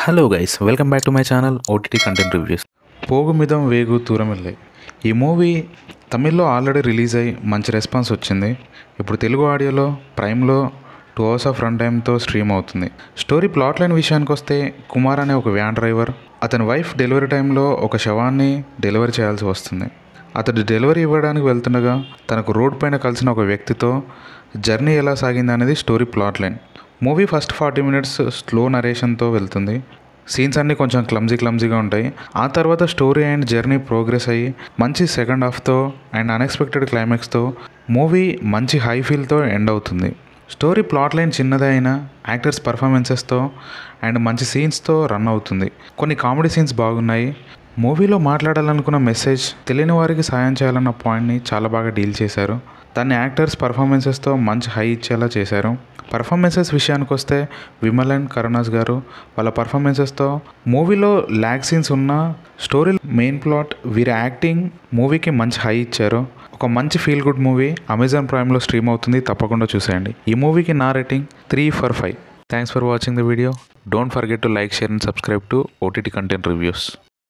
Hello guys, welcome back to my channel OTT content reviews. Pogumidam Vegu Thooramillai ఈ movie తమిళ్లో already release అయ్యి మంచి response వచ్చింది. ఇప్పుడు తెలుగు ఆడియోలో ప్రైమ్లో 2 hours ఆఫ్ రన్ టైమ్తో స్ట్రీమ్ అవుతుంది. స్టోరీ ప్లాట్ లైన్ విషయానికి వస్తే, కుమార్ అనే ఒక వ్యాన్ డ్రైవర్ అతని వైఫ్ డెలివరీ టైంలో ఒక శవాన్ని డెలివరీ చేయాల్సి వస్తుంది. అతడు డెలివరీ ఇవ్వడానికి వెళ్తుండగా తనకు రోడ్ పైన కలిసిన ఒక వ్యక్తితో జర్నీ ఎలా సాగింది అనేది story plot line. Movie first 40 minutes slow నరేషన్తో వెళ్తుంది. సీన్స్ అన్నీ కొంచెం క్లమ్జీగా ఉంటాయి. ఆ తర్వాత స్టోరీ అండ్ జర్నీ ప్రోగ్రెస్ అయ్యి మంచి సెకండ్ హాఫ్తో అండ్ అన్ఎక్స్పెక్టెడ్ క్లైమాక్స్తో మూవీ మంచి హై ఫీల్తో ఎండ్ అవుతుంది. స్టోరీ ప్లాట్ లైన్ చిన్నదే అయినా యాక్టర్స్ పర్ఫార్మెన్సెస్తో అండ్ మంచి సీన్స్తో రన్ అవుతుంది. కొన్ని కామెడీ సీన్స్ బాగున్నాయి. మూవీలో మాట్లాడాలనుకున్న మెసేజ్ తెలియని వారికి సాయం చేయాలన్న పాయింట్ని చాలా బాగా డీల్ చేశారు. దాన్ని యాక్టర్స్ పర్ఫార్మెన్సెస్తో మంచి హై ఇచ్చేలా చేశారు. పర్ఫార్మెన్సెస్ విషయానికి వస్తే విమల్ అండ్ కరుణాస్ గారు వాళ్ళ పర్ఫార్మెన్సెస్తో మూవీలో ల్యాగ్ సీన్స్ ఉన్న స్టోరీ మెయిన్ ప్లాట్ వీరి యాక్టింగ్ మూవీకి మంచి హై ఇచ్చారు. ఒక మంచి ఫీల్ గుడ్ మూవీ అమెజాన్ ప్రైమ్లో స్ట్రీమ్ అవుతుంది, తప్పకుండా చూసేయండి. ఈ మూవీకి నా rating 3/5. Thanks for watching the video. Don't forget to like, share and subscribe to OTT content reviews.